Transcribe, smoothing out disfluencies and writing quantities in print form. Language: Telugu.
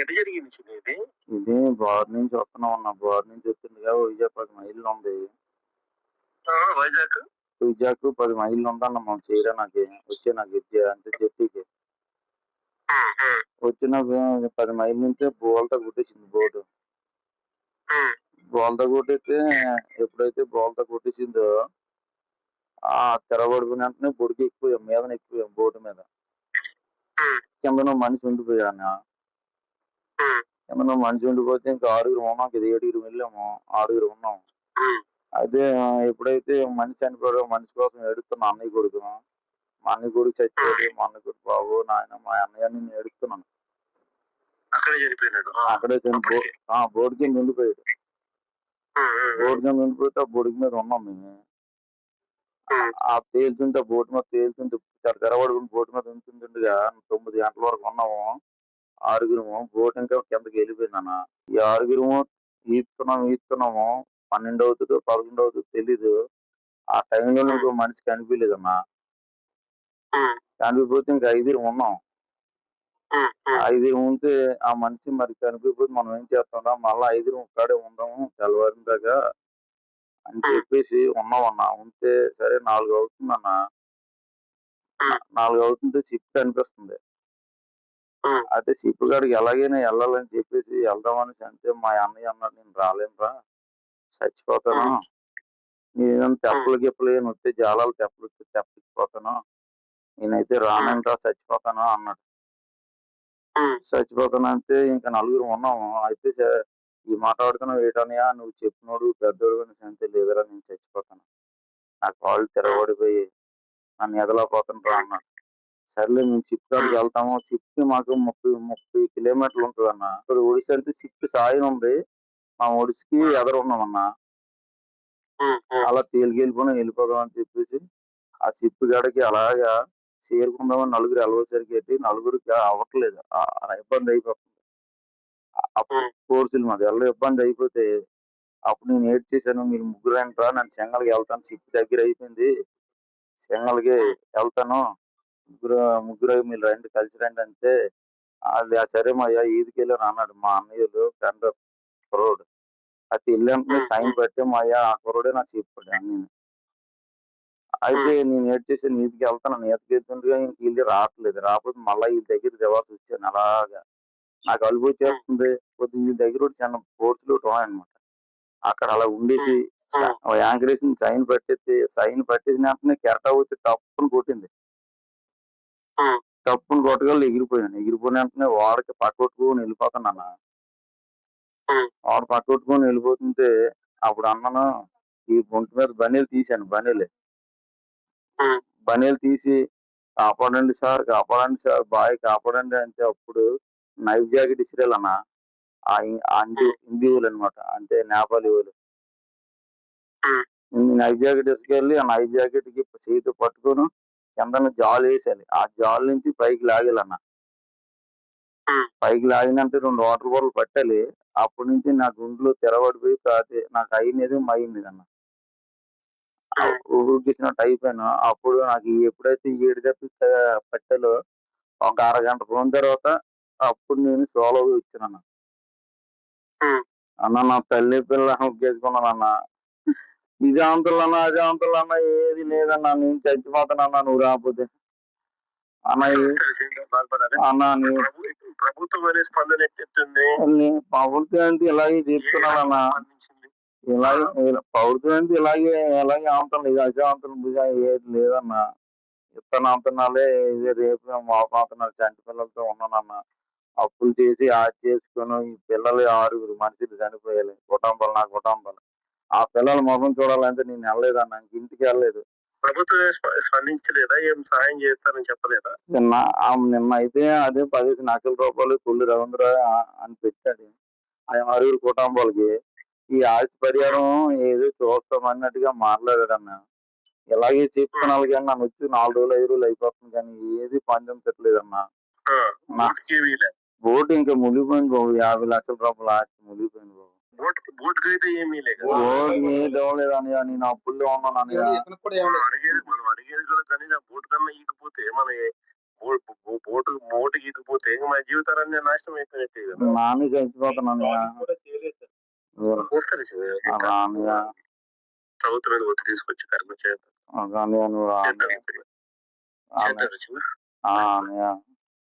ఎట్ట జరిగింది చిన్ని ఇది? ఇది బోర్ నుంచి వస్తున్నాం అన్న. బోర్ నుంచి వస్తుండగా వైజాగ్ 10 మైళ్ళు ఉంది. వైజాగ్? వైజాగ్ 10 మైళ్ళు ఉందన్న మనం చేయడానికి. నాకు అంటే జట్టీకి. వచ్చిన 10 మైళ్ళ నుంచే బోల్తా కొట్టేసింది బోటు. బోల్తా కొట్టేస్తే ఎప్పుడైతే బోల్తా కొట్టేసిందో తెరబడిపోయిన వెంటనే బొడికి ఎక్కువ మీదన ఎక్కువ బోటు మీద. కిందన మనిషి ఉండిపోయాను. కిందన మనిషి ఉండిపోతే ఇంకా 6 ఉన్నాం కదా, 7 వెళ్ళాము, 6 ఉన్నాం. అయితే ఎప్పుడైతే మనిషి చనిపోయాడో మనిషి కోసం ఏడుతున్నా అన్నయ్య కొడుకు. మా అన్నయ్య కొడుకు చచ్చిపోయాడు, మా అన్నయ్య కొడుకు బాబు నాయన మా అన్నయ్య నేను ఏడుస్తున్నాను. అక్కడే బోర్డు కింద ఉండిపోయాడు. బోర్డు కింద ఉండిపోతే ఆ బొడికి మీద ఉన్నాం మేము. ఆ తేలుతుంటే బోటు మీద తేలుతుంటే తెరబడుకుని బోటు మీద ఉంటుండగా 9 గంటల వరకు ఉన్నాము. 6 బోటు ఇంకా కిందకి వెళ్ళిపోయింది అన్న. ఈ 6 ఈస్తున్నాము 12 అవుతుందో 11 అవుతుందో తెలీదు. ఆ టైంలో ఇంకో మనిషి కనిపించలేదు అన్న. కనిపిపోతే ఇంకా 5 ఉన్నాం. 5 ఉంటే ఆ మనిషి మరి కనిపిపోతే మనం ఏం చేస్తాం, మళ్ళా 5 ఒక్కడే ఉందాము తెల్లవారిన దాకా అని చెప్పేసి ఉన్నామన్నా. ఉంటే సరే 4 అవుతుందన్న. 4 అవుతుంటే షిప్ కనిపిస్తుంది. అయితే షిప్ కాడికి ఎలాగైనా వెళ్ళాలని చెప్పేసి వెళ్దామని అంటే మా అన్నయ్య అన్నాడు, నేను రాలేనురా, చచ్చిపోతాను, నేను తెప్పలు గిప్పలు ఏమి వస్తే జాలాలు తెప్పలిపోతాను, నేనైతే రానంటా చచ్చిపోతాను అన్నాడు. చచ్చిపోతానంటే ఇంకా 4 ఉన్నాము. అయితే ఈ మాట్లాడుతున్నావు ఏటనయా, నువ్వు చెప్పినోడు పెద్దోడు అని అంటే లేదురా నేను చచ్చిపోతాను, నా కాళ్ళు తిరగబడిపోయి నన్ను ఎదలేకపోతాను రా అన్నాడు. సర్లే మేము షిప్ కాడికి వెళ్తాము. షిప్ మాకు 30 కిలోమీటర్లు ఉంటుంది అన్న. ఒడిసి అంటే షిప్ సాయం ఉంది, మా ఒడిసికి ఎదరున్నామన్నా. అలా వెళ్ళిపోదాం అని చెప్పేసి ఆ షిప్ కాడికి అలాగా చేరుకుందామని 4 వెళ్ళవసరికి అయితే 4కి అవ్వట్లేదు, ఇబ్బంది అయిపోతుంది. అప్పుడు కోర్సులు మాది ఇబ్బంది అయిపోతే అప్పుడు నేను ఏడ్ చేశాను, మీరు 3 రండి, నన్ను చెంగల్కి వెళ్తాను, షిప్ దగ్గర అయిపోయింది, చెంగల్కి వెళ్తాను, ముగ్గురు మీరు రండి కలిసి రండి అంటే వాళ్ళు సరే మాయ్యా ఈదికి వెళ్ళాను అన్నాడు. మా అన్నయ్యలు ఫ్రెండ్ కుర్రోడు అయితే వెళ్ళాంటే సైన్ పెట్టి మాయ్యా ఆ కుర్రోడే నాకు చెప్పాడు అన్ని. అయితే నేను ఏడ్ చేసి నీతికి వెళ్తాను, నీతికి వెళ్తుండగా ఇంక వీళ్ళు రాకపోతే మళ్ళీ వీళ్ళ దగ్గర దివాల్సి వచ్చాను. అలాగా నాకు అలుపు వచ్చేస్తుంది. కొద్దిగా వీళ్ళ దగ్గర చిన్న కోర్సులు ఉన్నాయన్నమాట. అక్కడ అలా ఉండేసి యాంకరేజ్ సైన్ పట్టేసిన వెంటనే కెరటా వచ్చి తప్పుని కొట్టింది. తప్పుని కొట్టగలు ఎగిరిపోయాను. ఎగిరిపోయిన వెంటనే వాడికి పక్కకొట్టుకొని వెళ్ళిపోతాను. వాడు పక్కకొట్టుకొని వెళ్ళిపోతుంటే అప్పుడు అన్నాను, ఈ గుంట మీద బనీలు తీశాను. బనీలు తీసి కాపాడండి సార్ బాయ్ కాపాడండి అంటే అప్పుడు నైఫ్ జాకెట్ ఇసిరేలన్న. హిందీ వాళ్ళు అనమాట, అంటే నేపాలి వాళ్ళు. నైఫ్ జాకెట్ ఇసుకెళ్ళి ఆ నైఫ్ జాకెట్ కి చేతితో పట్టుకొని కింద జాలు వేసాలి. ఆ జాలు నుంచి పైకి లాగేలన్న. పైకి లాగినంటే 2 వాటర్ బాటిల్ పట్టాలి. అప్పటి నుంచి నా గుండెలో తెరబడిపోయి నాకు అయినది మైంది అన్న. ఊగిసినట్టు అయిపోయాను. అప్పుడు నాకు ఎప్పుడైతే 7 దెబ్బ పట్టాలో ఒక అరగంట పోయిన తర్వాత అప్పుడు నేను సోలోగా ఇచ్చాను అన్న. నా తల్లి పిల్ల ఒగ్గేసుకున్నానన్న. ఇదే అంతులన్నా అదే అంతులన్నా ఏది లేదన్నా, నేను చచ్చిపోతానన్నా నువ్వు రాకపోతే అన్న. ప్రభుత్వం అనే స్పందన ఎట్టింది? ప్రభుత్వం అంటే ఇలాగే చెప్తున్నానన్నా. ప్రభుత్వం అంటే ఇలాగే ఆంతలు అదే ఆంతలు ఏది లేదన్నా. ఇత్తన అంతనాలే ఇది రేపు మాట్లాడుతున్నారు. చంటి పిల్లలతో ఉన్నానన్నా. అప్పులు చేసి చేసుకుని ఈ పిల్లలు 6 మనుషులు చనిపోయాలి. నా కుటుంబాలు ఆ పిల్లల ముఖం చూడాలంటే నేను వెళ్ళలేదన్నా, ఇంటికి వెళ్ళలేదు. ప్రభుత్వం స్పందించలేదా? ఏం సాయం చేస్తారని చెప్పలేదా? నిన్న అయితే అదే 15 లక్షల రూపాయలు కొల్లు రవీంద్ర అని పెట్టాడు ఆ 6 కుటుంబాలకి. ఈ ఆస్తి పరిహారం ఏదో చూస్తాం అన్నట్టుగా మాట్లాడాడు అన్న. ఇలాగే చెప్తున్నాను కానీ నన్ను వచ్చి 4 రోజులు 5 రోజులు అయిపోతుంది కానీ ఏది పండించట్లేదన్నా. బోటు ఇంకా మునిగిపోయింది బాబు. 50 లక్షల రూపాయల ఆస్తి మునిగిపోయింది బాబు. బోటుకి అయితే ఏమీ లేదు. నేను అప్పుల్లో ఉన్నాను. మనం అడిగేది కూడా కనీసం బోటు కన్నా ఈకపోతే మన బోటు గీతిపోతే మా జీవితాలన్నీ నాశనం అయిపోయినట్టే కదా. నాని చచ్చిపోతున్నాను పోస్తారు ప్రభుత్వం మీద ఒత్తి తీసుకొచ్చి కర్మ చేస్తారు. నువ్వు చేస్తారు చిన్న.